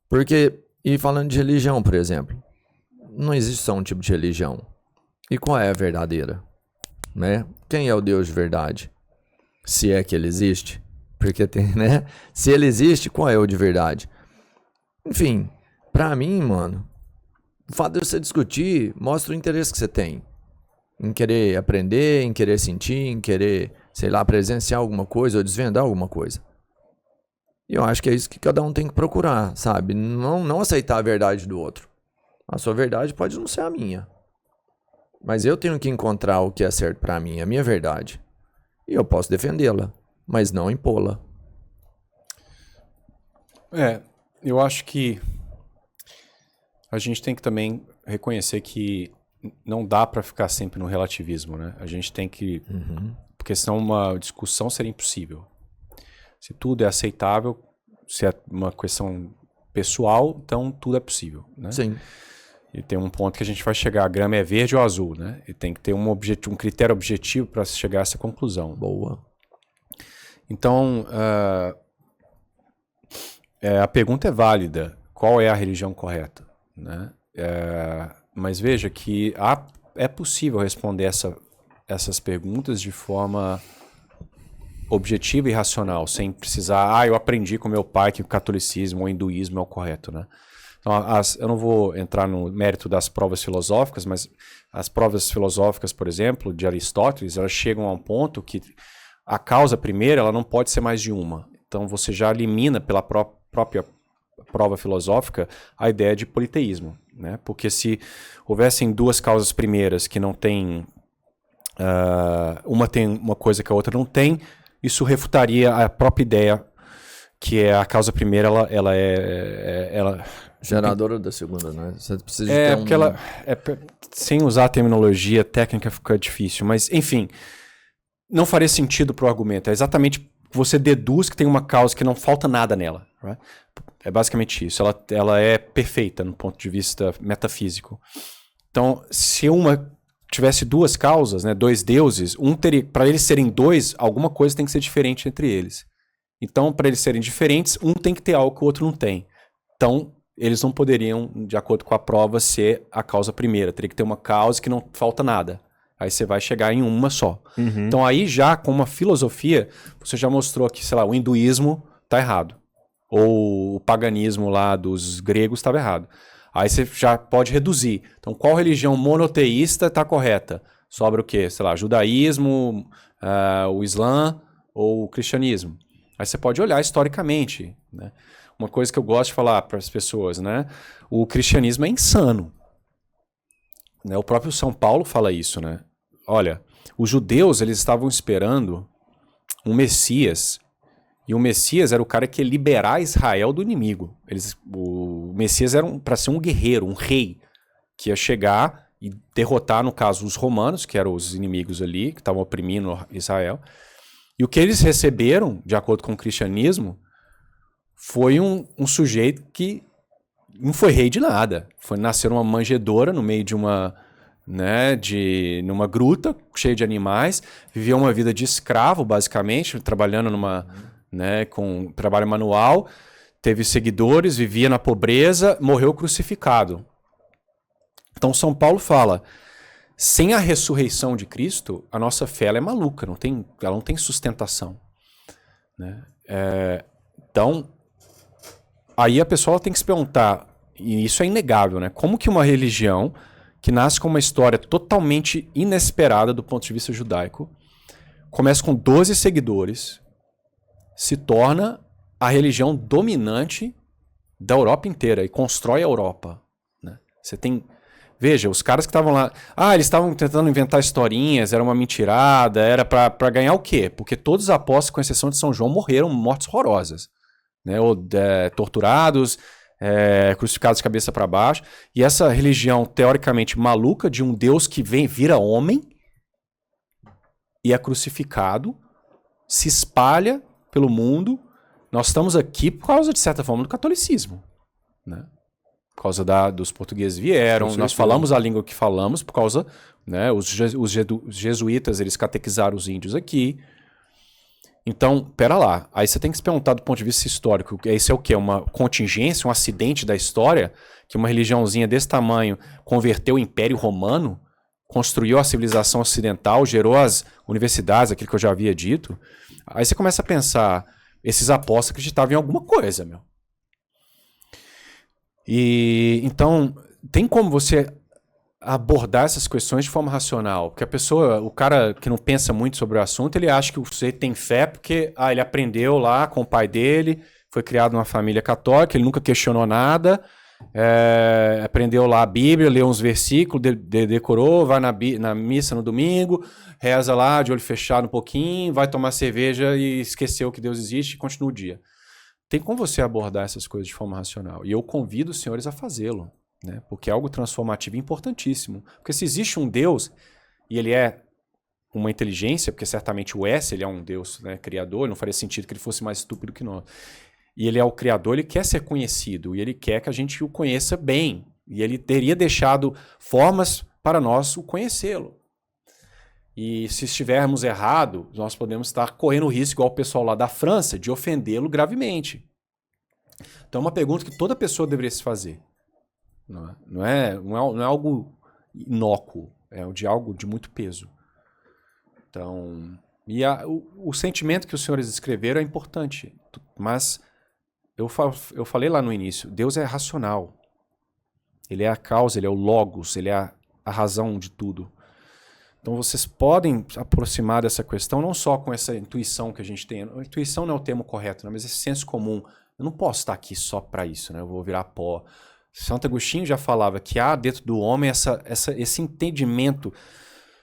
Porque, e falando de religião, por exemplo, não existe só um tipo de religião. E qual é a verdadeira? Né? Quem é o Deus de verdade? Se é que ele existe. Porque tem, né? Se ele existe, qual é o de verdade? Enfim, pra mim, mano, o fato de você discutir mostra o interesse que você tem. Em querer aprender, em querer sentir, em querer, sei lá, presenciar alguma coisa ou desvendar alguma coisa. E eu acho que é isso que cada um tem que procurar, sabe? Não aceitar a verdade do outro. A sua verdade pode não ser a minha. Mas eu tenho que encontrar o que é certo pra mim, a minha verdade. E eu posso defendê-la, mas não impô-la. Eu acho que a gente tem que também reconhecer que não dá para ficar sempre no relativismo, né? A gente tem que... Porque senão uma discussão seria impossível. Se tudo é aceitável, se é uma questão pessoal, então tudo é possível, né? Sim. E tem um ponto que a gente vai chegar, a grama é verde ou azul, né? E tem que ter um critério objetivo para chegar a essa conclusão. Boa. Então, a pergunta é válida. Qual é a religião correta, né? Mas veja que é possível responder essas perguntas de forma objetiva e racional, sem precisar, eu aprendi com meu pai que o catolicismo ou o hinduísmo é o correto, né? Então, eu não vou entrar no mérito das provas filosóficas, mas as provas filosóficas, por exemplo, de Aristóteles, elas chegam a um ponto que a causa primeira ela não pode ser mais de uma. Então você já elimina pela própria prova filosófica a ideia de politeísmo, né? Porque se houvessem duas causas primeiras que não tem... uma tem uma coisa que a outra não tem, isso refutaria a própria ideia que é a causa primeira, ela geradora da segunda, né? Você precisa de ter porque ela sem usar a terminologia técnica fica difícil, mas enfim, não faria sentido para o argumento. É exatamente você deduz que tem uma causa que não falta nada nela, right? É basicamente isso. Ela é perfeita no ponto de vista metafísico. Então, se uma tivesse duas causas, né, dois deuses, para eles serem dois, alguma coisa tem que ser diferente entre eles. Então, para eles serem diferentes, um tem que ter algo que o outro não tem. Então, eles não poderiam, de acordo com a prova, ser a causa primeira. Teria que ter uma causa que não falta nada. Aí você vai chegar em uma só. Então, aí já com uma filosofia, você já mostrou que, sei lá, o hinduísmo está errado. Ou o paganismo lá dos gregos estava errado. Aí você já pode reduzir. Então, qual religião monoteísta está correta? Sobra o quê? Sei lá, judaísmo, o islã ou o cristianismo. Aí você pode olhar historicamente, né? Uma coisa que eu gosto de falar para as pessoas, né? O cristianismo é insano. Né? O próprio São Paulo fala isso, né? Olha, os judeus eles estavam esperando um Messias, e o Messias era o cara que ia liberar Israel do inimigo. O Messias era para ser um guerreiro, um rei, que ia chegar e derrotar, no caso, os romanos, que eram os inimigos ali, que estavam oprimindo Israel. E o que eles receberam, de acordo com o cristianismo, foi um sujeito que não foi rei de nada. Nasceu numa manjedoura no meio de numa gruta cheia de animais, viveu uma vida de escravo, basicamente, trabalhando com trabalho manual, teve seguidores, vivia na pobreza, morreu crucificado. Então São Paulo fala, sem a ressurreição de Cristo, a nossa fé ela é maluca, ela não tem sustentação. Né? Então, aí a pessoa tem que se perguntar, e isso é inegável, né? Como que uma religião que nasce com uma história totalmente inesperada do ponto de vista judaico, começa com 12 seguidores, se torna a religião dominante da Europa inteira e constrói a Europa. Né? Você tem... Veja, os caras que estavam lá... eles estavam tentando inventar historinhas, era uma mentirada, era para ganhar o quê? Porque todos os apóstolos, com exceção de São João, morreram mortes horrorosas. Né? Ou torturados... crucificados de cabeça para baixo, e essa religião teoricamente maluca de um Deus que vira homem e é crucificado, se espalha pelo mundo. Nós estamos aqui por causa, de certa forma, do catolicismo, né? Por causa dos portugueses vieram, nós falamos a língua que falamos por causa, né, os jesuítas eles catequizaram os índios aqui. Então, pera lá. Aí você tem que se perguntar do ponto de vista histórico. Isso é o quê? Uma contingência, um acidente da história? Que uma religiãozinha desse tamanho converteu o Império Romano? Construiu a civilização ocidental? Gerou as universidades, aquilo que eu já havia dito? Aí você começa a pensar, esses apóstolos acreditavam em alguma coisa, meu. E então, tem como você abordar essas questões de forma racional? Porque a pessoa, o cara que não pensa muito sobre o assunto, ele acha que o sujeito tem fé porque ele aprendeu lá com o pai dele, foi criado numa família católica, ele nunca questionou nada, aprendeu lá a Bíblia, leu uns versículos, decorou, vai na missa no domingo, reza lá de olho fechado um pouquinho, vai tomar cerveja e esqueceu que Deus existe e continua o dia. Tem como você abordar essas coisas de forma racional. E eu convido os senhores a fazê-lo, né? Porque é algo transformativo e importantíssimo. Porque se existe um Deus, e ele é uma inteligência, porque certamente o é, se ele é um Deus, né, criador, não faria sentido que ele fosse mais estúpido que nós. E ele é o criador, ele quer ser conhecido, e ele quer que a gente o conheça bem. E ele teria deixado formas para nós o conhecê-lo. E se estivermos errados, nós podemos estar correndo o risco, igual o pessoal lá da França, de ofendê-lo gravemente. Então é uma pergunta que toda pessoa deveria se fazer. Não é algo inócuo, é de algo de muito peso. Então, o sentimento que os senhores escreveram é importante, mas eu falei lá no início, Deus é racional. Ele é a causa, ele é o logos, ele é a razão de tudo. Então vocês podem aproximar dessa questão não só com essa intuição que a gente tem. A intuição não é o termo correto, né? Mas esse senso comum. Eu não posso estar aqui só para isso, né? Eu vou virar pó. Santo Agostinho já falava que há dentro do homem esse entendimento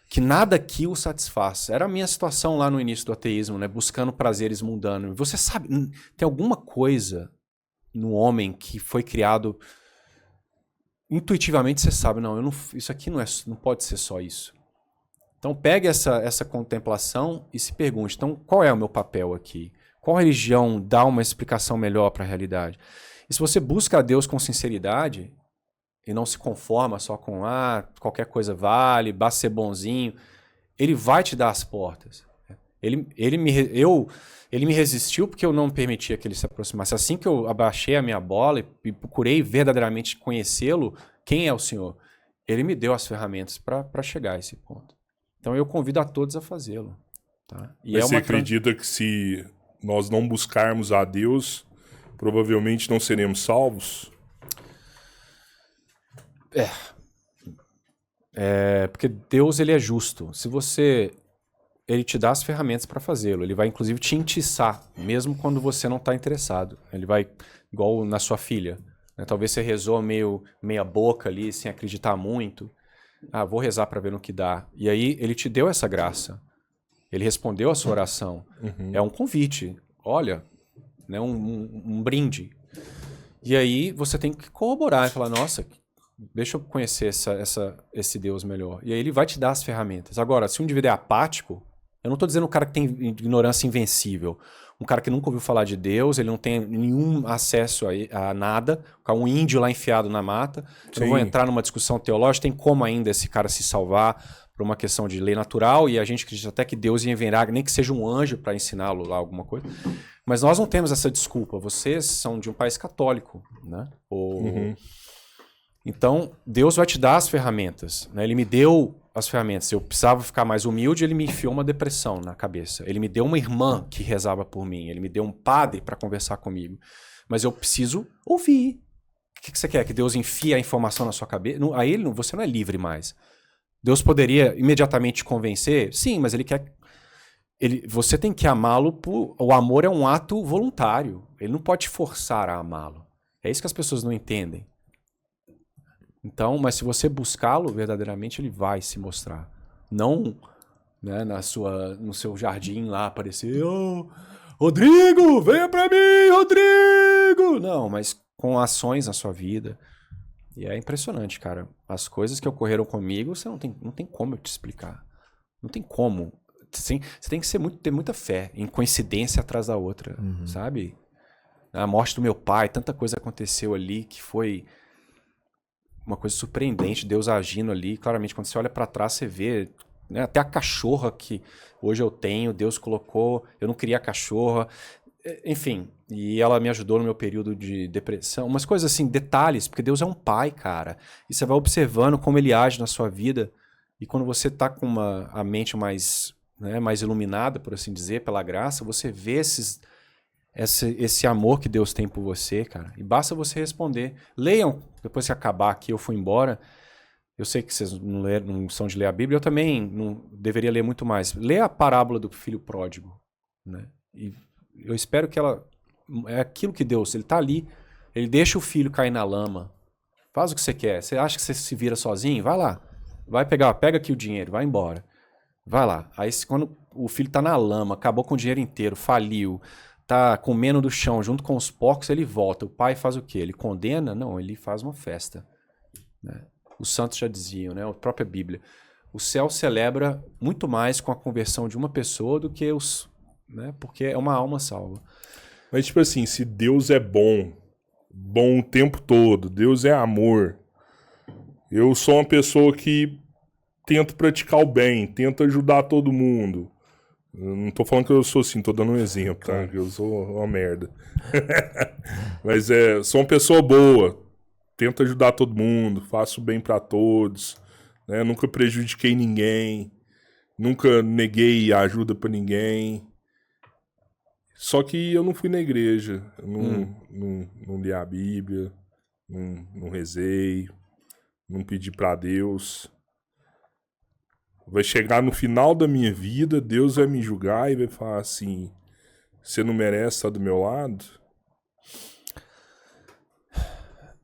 que nada aqui o satisfaz. Era a minha situação lá no início do ateísmo, né? Buscando prazeres mundanos. Você sabe, tem alguma coisa no homem que foi criado intuitivamente, você sabe, não, isso aqui não pode ser só isso. Então pegue essa contemplação e se pergunte, então qual é o meu papel aqui? Qual religião dá uma explicação melhor para a realidade? E se você busca a Deus com sinceridade e não se conforma só com qualquer coisa vale, basta ser bonzinho, ele vai te dar as portas. Ele me resistiu porque eu não permitia que ele se aproximasse. Assim que eu abaixei a minha bola e procurei verdadeiramente conhecê-lo, quem é o Senhor? Ele me deu as ferramentas para chegar a esse ponto. Então eu convido a todos a fazê-lo. Tá? Mas você acredita que se nós não buscarmos a Deus, provavelmente não seremos salvos? Porque Deus, ele é justo. Ele te dá as ferramentas para fazê-lo. Ele vai, inclusive, te entiçar, mesmo quando você não está interessado. Ele vai, igual na sua filha. Né? Talvez você rezou meia boca ali, sem acreditar muito. Vou rezar para ver no que dá. E aí, ele te deu essa graça. Ele respondeu a sua oração. Uhum. É um convite. Olha, né, um brinde. E aí, você tem que corroborar e falar, nossa, deixa eu conhecer esse Deus melhor. E aí ele vai te dar as ferramentas. Agora, se um indivíduo é apático, eu não estou dizendo um cara que tem ignorância invencível. Um cara que nunca ouviu falar de Deus, ele não tem nenhum acesso a nada. Um índio lá enfiado na mata. Eu não vou entrar numa discussão teológica. Tem como ainda esse cara se salvar por uma questão de lei natural. E a gente acredita até que Deus ia enviar, nem que seja um anjo para ensiná-lo lá alguma coisa. Mas nós não temos essa desculpa. Vocês são de um país católico, né? Então, Deus vai te dar as ferramentas. Né? Ele me deu as ferramentas. Eu precisava ficar mais humilde, ele me enfiou uma depressão na cabeça. Ele me deu uma irmã que rezava por mim. Ele me deu um padre para conversar comigo. Mas eu preciso ouvir. O que você quer? Que Deus enfie a informação na sua cabeça? Aí você não é livre mais. Deus poderia imediatamente te convencer? Sim, mas ele quer... Você tem que amá-lo. O amor é um ato voluntário. Ele não pode te forçar a amá-lo. É isso que as pessoas não entendem. Então, mas se você buscá-lo verdadeiramente, ele vai se mostrar. Não, né, no seu jardim lá aparecer, Rodrigo, venha pra mim, Rodrigo! Não, mas com ações na sua vida. E é impressionante, cara. As coisas que ocorreram comigo, você não tem como eu te explicar. Não tem como. Você tem que ter muita fé em coincidência atrás da outra, sabe? A morte do meu pai, tanta coisa aconteceu ali que foi... uma coisa surpreendente, Deus agindo ali. Claramente, quando você olha para trás, você vê né? Até a cachorra que hoje eu tenho, Deus colocou, eu não queria a cachorra, enfim, e ela me ajudou no meu período de depressão, umas coisas assim, detalhes, porque Deus é um pai, cara, e você vai observando como ele age na sua vida, e quando você tá com a mente mais, né, mais iluminada, por assim dizer, pela graça, você vê esse amor que Deus tem por você, cara, e basta você responder. Leiam, depois que acabar aqui, eu fui embora. Eu sei que vocês não são de ler a Bíblia, eu também não deveria ler muito mais. Lê a parábola do filho pródigo, né? E eu espero que ela... É aquilo que Deus... Ele tá ali, ele deixa o filho cair na lama. Faz o que você quer. Você acha que você se vira sozinho? Vai lá. Pega aqui o dinheiro, vai embora. Vai lá. Aí quando o filho tá na lama, acabou com o dinheiro inteiro, faliu, tá comendo do chão junto com os porcos, ele volta. O pai faz o quê? Ele condena? Não, ele faz uma festa, né? Os santos já diziam, né? A própria Bíblia. O céu celebra muito mais com a conversão de uma pessoa do que né? Porque é uma alma salva. Mas, tipo assim, se Deus é bom o tempo todo, Deus é amor, eu sou uma pessoa que tenta praticar o bem, tenta ajudar todo mundo. Eu não tô falando que eu sou assim, tô dando um exemplo, tá? Que eu sou uma merda. Mas sou uma pessoa boa. Tento ajudar todo mundo, faço bem pra todos, né? Nunca prejudiquei ninguém, nunca neguei ajuda pra ninguém. Só que eu não fui na igreja, eu não li a Bíblia, não rezei, não pedi pra Deus. Vai chegar no final da minha vida, Deus vai me julgar e vai falar assim: você não merece estar do meu lado?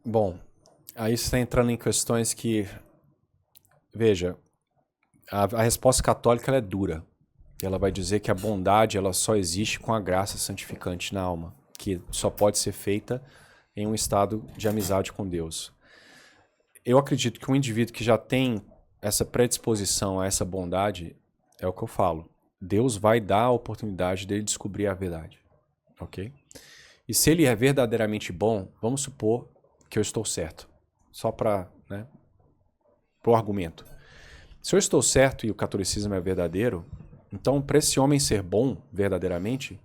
Bom, aí você está entrando em questões que... Veja, a resposta católica ela é dura. Ela vai dizer que a bondade ela só existe com a graça santificante na alma, que só pode ser feita em um estado de amizade com Deus. Eu acredito que um indivíduo que já tem essa predisposição a essa bondade, é o que eu falo, Deus vai dar a oportunidade dele descobrir a verdade, ok? E se ele é verdadeiramente bom, vamos supor que eu estou certo, só para, né, pro argumento. Se eu estou certo e o catolicismo é verdadeiro, então para esse homem ser bom verdadeiramente,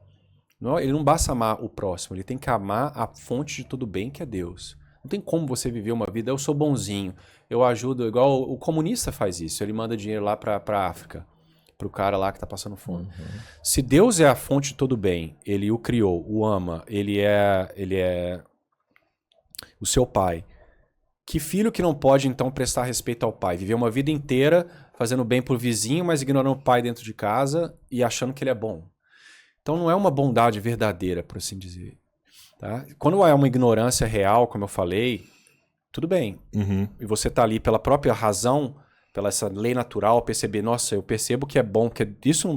ele não basta amar o próximo, ele tem que amar a fonte de tudo bem que é Deus. Não tem como você viver uma vida, eu sou bonzinho, eu ajudo, igual o comunista faz isso, ele manda dinheiro lá para a África, pro cara lá que tá passando fome. Se Deus é a fonte de todo bem, ele o criou, o ama, ele é o seu pai. Que filho que não pode, então, prestar respeito ao pai? Viver uma vida inteira fazendo bem pro vizinho, mas ignorando o pai dentro de casa e achando que ele é bom. Então não é uma bondade verdadeira, por assim dizer. Tá? Quando é uma ignorância real, como eu falei, tudo bem. E você tá ali pela própria razão, pela essa lei natural, perceber, nossa, eu percebo que é bom, que isso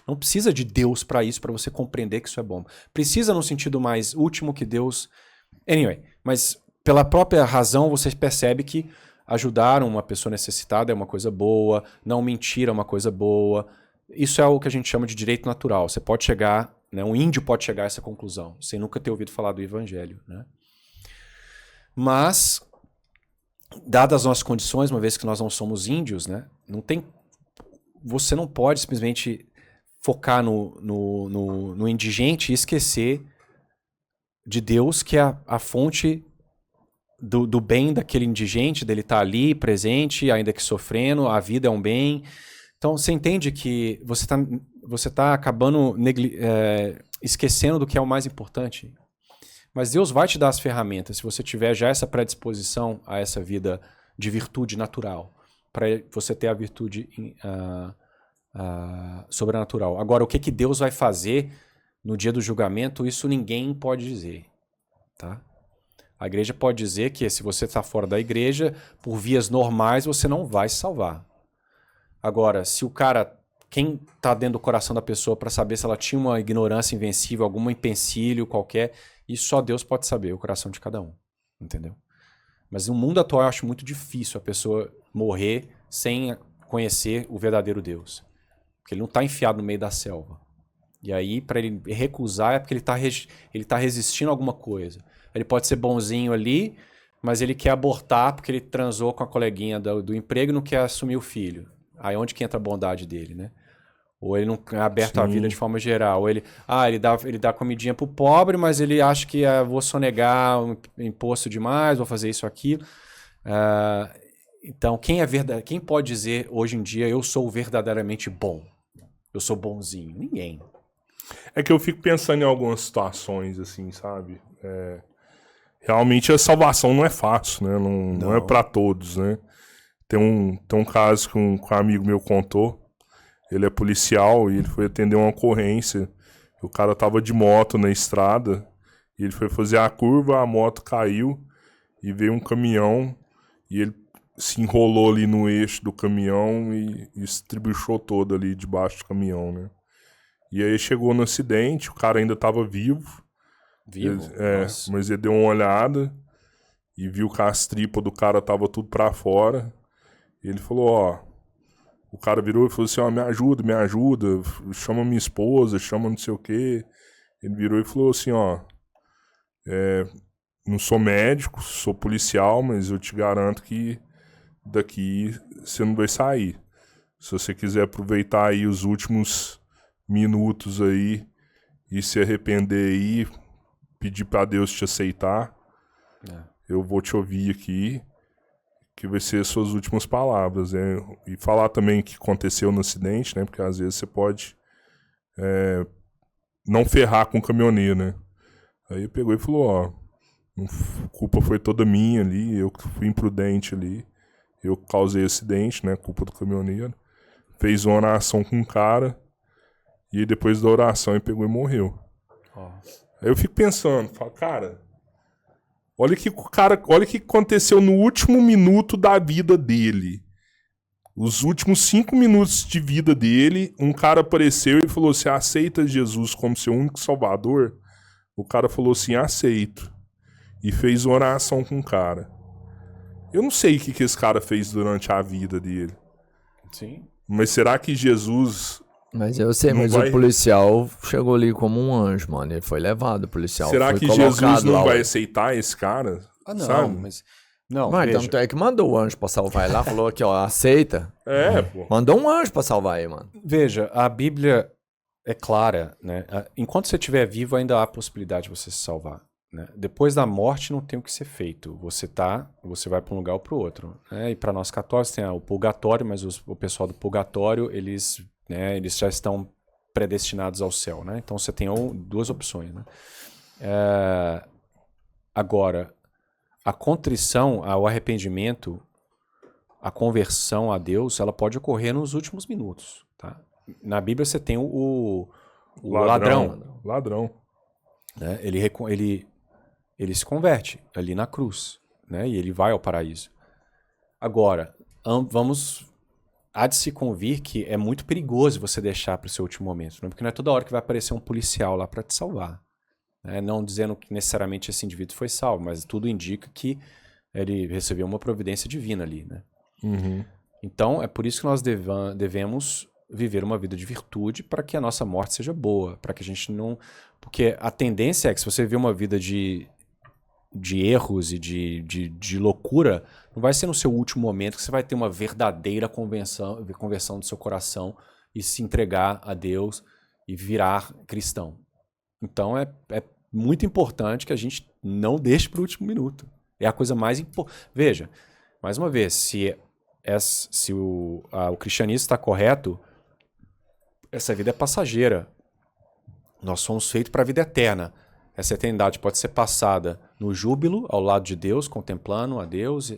não precisa de Deus para isso, para você compreender que isso é bom. Precisa no sentido mais último que Deus... Anyway, mas pela própria razão você percebe que ajudar uma pessoa necessitada é uma coisa boa, não mentir é uma coisa boa. Isso é o que a gente chama de direito natural. Você pode chegar, né, um índio pode chegar a essa conclusão, sem nunca ter ouvido falar do evangelho, né? Mas, dadas as nossas condições, uma vez que nós não somos índios, né, você não pode simplesmente focar no indigente e esquecer de Deus, que é a fonte do bem daquele indigente, dele estar ali presente, ainda que sofrendo, a vida é um bem. Então você entende que você tá acabando esquecendo do que é o mais importante. Mas Deus vai te dar as ferramentas, se você tiver já essa predisposição a essa vida de virtude natural, para você ter a virtude sobrenatural. Agora, o que Deus vai fazer no dia do julgamento, isso ninguém pode dizer, tá? A igreja pode dizer que se você está fora da igreja, por vias normais, você não vai se salvar. Agora, se o cara, quem está dentro do coração da pessoa para saber se ela tinha uma ignorância invencível, algum empecilho qualquer, isso só Deus pode saber, o coração de cada um, entendeu? Mas no mundo atual eu acho muito difícil a pessoa morrer sem conhecer o verdadeiro Deus. Porque ele não está enfiado no meio da selva. E aí, para ele recusar, é porque ele tá resistindo a alguma coisa. Ele pode ser bonzinho ali, mas ele quer abortar porque ele transou com a coleguinha do emprego e não quer assumir o filho. Aí onde que entra a bondade dele, né? Ou ele não é aberto à vida de forma geral. Ou ele dá comidinha pro pobre, mas ele acha que vou sonegar um imposto demais, vou fazer isso, aquilo. Então, quem pode dizer hoje em dia eu sou verdadeiramente bom? Eu sou bonzinho? Ninguém. É que eu fico pensando em algumas situações, assim, sabe? Realmente a salvação não é fácil, né? Não é pra todos, né? Tem um caso que um amigo meu contou. Ele é policial e ele foi atender uma ocorrência. O cara tava de moto na estrada. E ele foi fazer a curva, a moto caiu. E veio um caminhão. E ele se enrolou ali no eixo do caminhão e estribuchou todo ali debaixo do caminhão, né? E aí chegou no acidente, o cara ainda tava vivo. Vivo? Mas ele deu uma olhada e viu que as tripas do cara tava tudo pra fora. E ele falou, ó... O cara virou e falou assim, ó, me ajuda, chama minha esposa, chama não sei o quê. Ele virou e falou assim, ó, não sou médico, sou policial, mas eu te garanto que daqui você não vai sair. Se você quiser aproveitar aí os últimos minutos aí e se arrepender aí, pedir pra Deus te aceitar, eu vou te ouvir aqui. Que vai ser as suas últimas palavras, né? E falar também o que aconteceu no acidente, né? Porque às vezes você pode não ferrar com o caminhoneiro, né? Aí ele pegou e falou, ó, a culpa foi toda minha ali, eu fui imprudente ali, eu causei acidente, né? Culpa do caminhoneiro. Fez uma oração com o cara, e aí depois da oração ele pegou e morreu. Aí eu fico pensando, falo, cara... Olha o que aconteceu no último minuto da vida dele. Os últimos 5 minutos de vida dele, um cara apareceu e falou assim, aceita Jesus como seu único salvador? O cara falou assim, aceito. E fez uma oração com o cara. Eu não sei o que esse cara fez durante a vida dele. Sim. Mas será que Jesus... Mas eu sei, mas o policial chegou ali como um anjo, mano. Ele foi levado, o policial. Será foi que Jesus não lá, vai aceitar esse cara? Não, sabe? mas... Não, mas tanto é que mandou o anjo pra salvar ele lá, falou aqui, ó, aceita. Pô. Mandou um anjo pra salvar ele, mano. Veja, a Bíblia é clara, né? Enquanto você estiver vivo, ainda há possibilidade de você se salvar. Né? Depois da morte não tem o que ser feito. Você vai para um lugar ou para o outro. Né? E para nós católicos tem o purgatório, mas o pessoal do purgatório, eles já estão predestinados ao céu. Né? Então você tem duas opções. Né? Agora, a contrição, o arrependimento, a conversão a Deus, ela pode ocorrer nos últimos minutos. Tá? Na Bíblia você tem o ladrão. Né? Ele se converte ali na cruz, né? E ele vai ao paraíso. Agora, há de se convir que é muito perigoso você deixar para o seu último momento, né? Porque não é toda hora que vai aparecer um policial lá para te salvar. Né? Não dizendo que necessariamente esse indivíduo foi salvo, mas tudo indica que ele recebeu uma providência divina ali. Né? Uhum. Então, é por isso que nós devemos viver uma vida de virtude para que a nossa morte seja boa, para que a gente não... Porque a tendência é que se você viver uma vida de erros e de loucura, não vai ser no seu último momento que você vai ter uma verdadeira conversão do seu coração e se entregar a Deus e virar cristão. Então é muito importante que a gente não deixe para o último minuto. É a coisa mais importante. Veja, mais uma vez, se o cristianismo está correto, essa vida é passageira. Nós somos feitos para a vida eterna. Essa eternidade pode ser passada no júbilo, ao lado de Deus, contemplando a Deus,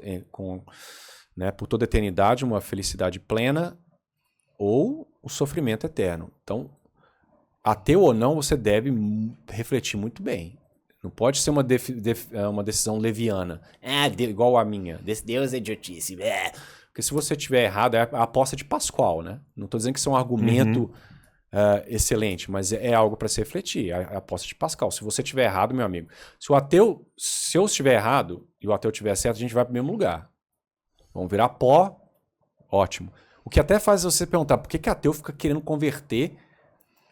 por toda a eternidade, uma felicidade plena, ou o sofrimento eterno. Então, ateu ou não, você deve refletir muito bem. Não pode ser uma decisão leviana. Igual a minha. Deus é idiotice. Porque se você estiver errado, é a aposta de Pascoal, né? Não estou dizendo que isso é um argumento excelente, mas é algo para se refletir. A aposta de Pascal. Se você estiver errado, meu amigo, se eu estiver errado e o ateu estiver certo, a gente vai para o mesmo lugar. Vamos virar pó, ótimo. O que até faz você perguntar por que ateu fica querendo converter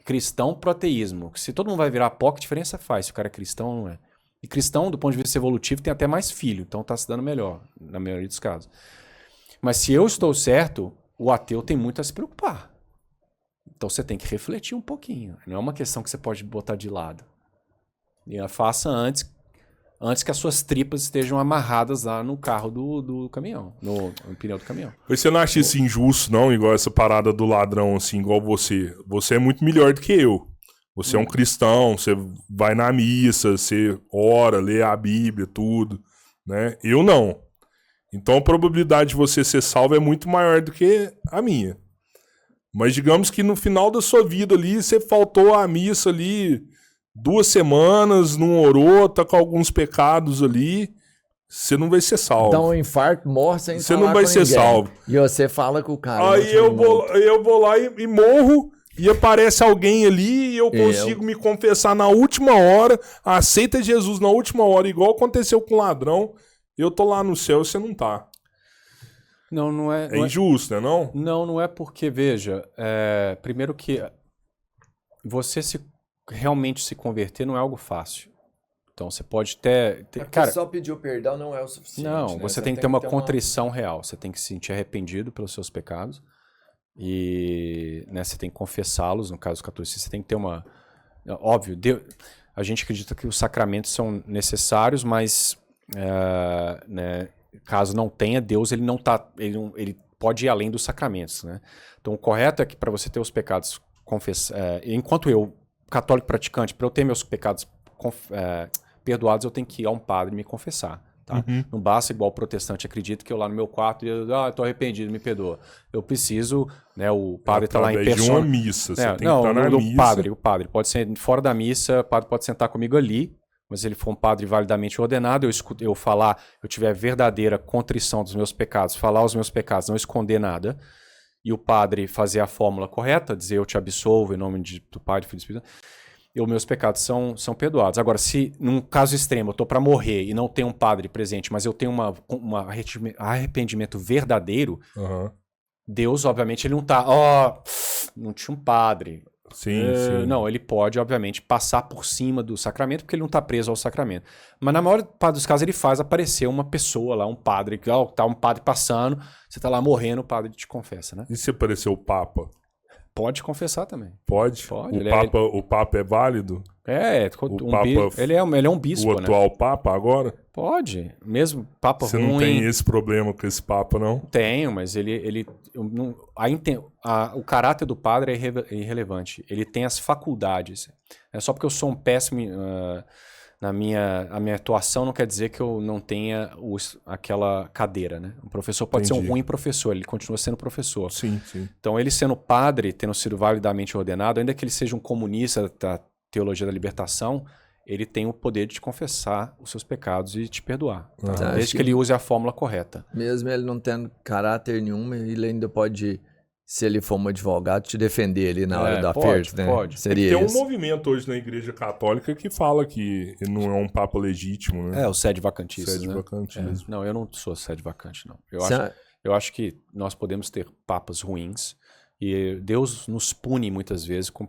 cristão para o ateísmo. Se todo mundo vai virar pó, que diferença faz se o cara é cristão ou não é? E cristão, do ponto de vista evolutivo, tem até mais filho, então está se dando melhor, na maioria dos casos. Mas se eu estou certo, o ateu tem muito a se preocupar. Então você tem que refletir um pouquinho. Não é uma questão que você pode botar de lado. E faça antes que as suas tripas estejam amarradas lá no carro do caminhão, no pneu do caminhão. Mas você não acha isso injusto, não? Igual essa parada do ladrão, assim, igual você. Você é muito melhor do que eu. Você é um cristão, você vai na missa, você ora, lê a Bíblia, tudo, né? Eu não. Então a probabilidade de você ser salvo é muito maior do que a minha. Mas digamos que no final da sua vida ali, você faltou à missa ali 2 semanas, não orou, tá com alguns pecados ali, você não vai ser salvo. Dá um infarto, morre sem Você falar não vai com ser ninguém. salvo. E você fala com o cara. Aí eu vou lá e morro, e aparece alguém ali, e eu consigo me confessar na última hora, aceita Jesus na última hora, igual aconteceu com o ladrão, eu tô lá no céu e você não tá. Não é... É injusto, né, não? Não é porque, veja, primeiro que você realmente se converter não é algo fácil. Então você pode ter cara, só pedir o perdão não é o suficiente. não, né? você tem que ter uma contrição real. Você tem que se sentir arrependido pelos seus pecados e, né, você tem que confessá-los. No caso do catolicismo, você tem que ter uma... Óbvio, a gente acredita que os sacramentos são necessários, mas né, caso não tenha, Deus ele pode ir além dos sacramentos, né? Então o correto é que para você ter os pecados enquanto eu, católico praticante, para eu ter meus pecados perdoados, eu tenho que ir a um padre me confessar. Tá? Não basta igual o protestante acredita que eu lá no meu quarto eu tô arrependido, me perdoa. Eu preciso, né, o padre tá lá em persona. De uma missa, você tem que estar na missa. O padre pode ser fora da missa, o padre pode sentar comigo ali, mas se ele for um padre validamente ordenado, eu tiver verdadeira contrição dos meus pecados, falar os meus pecados, não esconder nada, e o padre fazer a fórmula correta, dizer eu te absolvo em nome do Pai, do Filho e do Espírito, meus pecados são perdoados. Agora, se num caso extremo eu estou para morrer e não tem um padre presente, mas eu tenho um arrependimento verdadeiro, Deus, obviamente, ele não está, não tinha um padre. Sim. Não, ele pode, obviamente, passar por cima do sacramento, porque ele não está preso ao sacramento. Mas na maior parte dos casos ele faz aparecer uma pessoa lá, um padre, tá um padre passando, você tá lá morrendo, o padre te confessa, né? E se aparecer o Papa? Pode confessar também. Pode? O Papa é válido? Ele é um bispo, o atual, né? Papa agora? Pode. Mesmo Papa Você ruim... não tem esse problema com esse Papa, não? Tenho, mas o caráter do padre é irrelevante. Ele tem as faculdades. É só porque eu sou um péssimo... a minha atuação não quer dizer que eu não tenha aquela cadeira, né? Um professor pode ser um ruim professor, ele continua sendo professor. Sim. Então, ele sendo padre, tendo sido validamente ordenado, ainda que ele seja um comunista da teologia da libertação, ele tem o poder de te confessar os seus pecados e te perdoar. Tá? Desde que ele use a fórmula correta. Mesmo ele não tendo caráter nenhum, ele ainda pode, se ele for um advogado, te defender ali na hora da oferta, né? Pode. Seria tem isso. Um movimento hoje na Igreja Católica que fala que ele não é um Papa legítimo, né? O sede vacantista. Sede vacantismo. Não, eu não sou sede vacante, não. Eu acho que nós podemos ter papas ruins e Deus nos pune muitas vezes com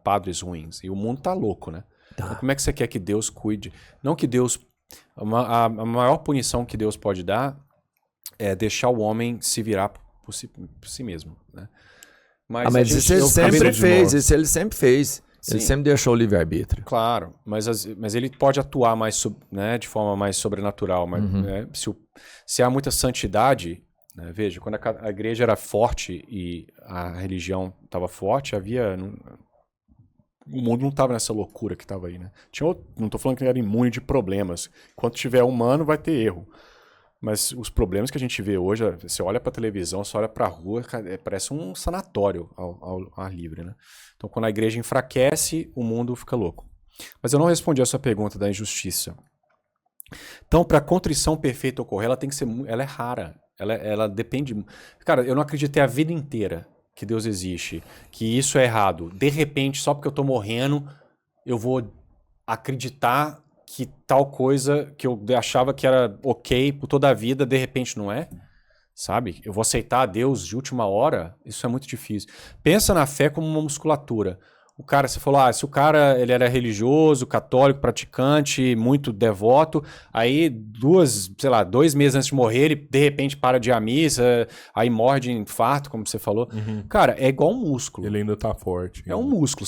padres ruins. E o mundo tá louco, né? Então, como é que você quer que Deus cuide? Não que Deus... A maior punição que Deus pode dar é deixar o homem se virar por si mesmo, né? Mas isso ele sempre fez. Ele sempre deixou o livre-arbítrio. Claro, mas ele pode atuar mais, né, de forma mais sobrenatural. Mas, né, se há muita santidade, né, veja, quando a igreja era forte e a religião estava forte, o mundo não estava nessa loucura que estava aí, né? Não estou falando que era imune de problemas. Enquanto tiver humano, vai ter erro. Mas os problemas que a gente vê hoje, você olha para a televisão, você olha para a rua, parece um sanatório ao ar livre, né? Então, quando a igreja enfraquece, o mundo fica louco. Mas eu não respondi a sua pergunta da injustiça. Então, para a contrição perfeita ocorrer, ela é rara. Ela depende... Cara, eu não acreditei a vida inteira que Deus existe, que isso é errado. De repente, só porque eu estou morrendo, eu vou acreditar que tal coisa que eu achava que era ok por toda a vida, de repente não é, sabe? Eu vou aceitar a Deus de última hora? Isso é muito difícil. Pensa na fé como uma musculatura. O cara, você falou, se o cara ele era religioso, católico, praticante, muito devoto, aí 2 meses antes de morrer, ele de repente para de ir à missa, aí morre de infarto, como você falou. Cara, é igual um músculo. Ele ainda tá forte. É um músculo.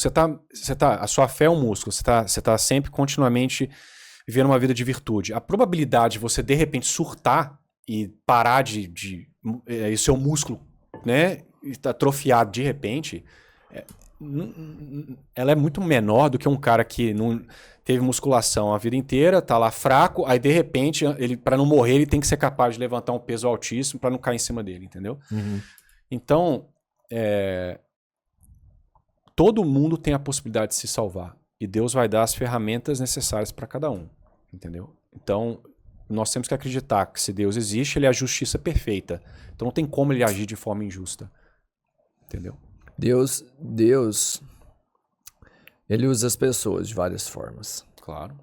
A sua fé é um músculo. Você tá sempre, continuamente vivendo uma vida de virtude. A probabilidade de você, de repente, surtar e parar e seu músculo, né, está atrofiado de repente, ela é muito menor do que um cara que não teve musculação a vida inteira, tá lá fraco, aí de repente, para não morrer, ele tem que ser capaz de levantar um peso altíssimo para não cair em cima dele, entendeu? Então, todo mundo tem a possibilidade de se salvar. E Deus vai dar as ferramentas necessárias para cada um, entendeu? Então, nós temos que acreditar que se Deus existe, ele é a justiça perfeita. Então não tem como ele agir de forma injusta. Entendeu? Deus, ele usa as pessoas de várias formas. Claro.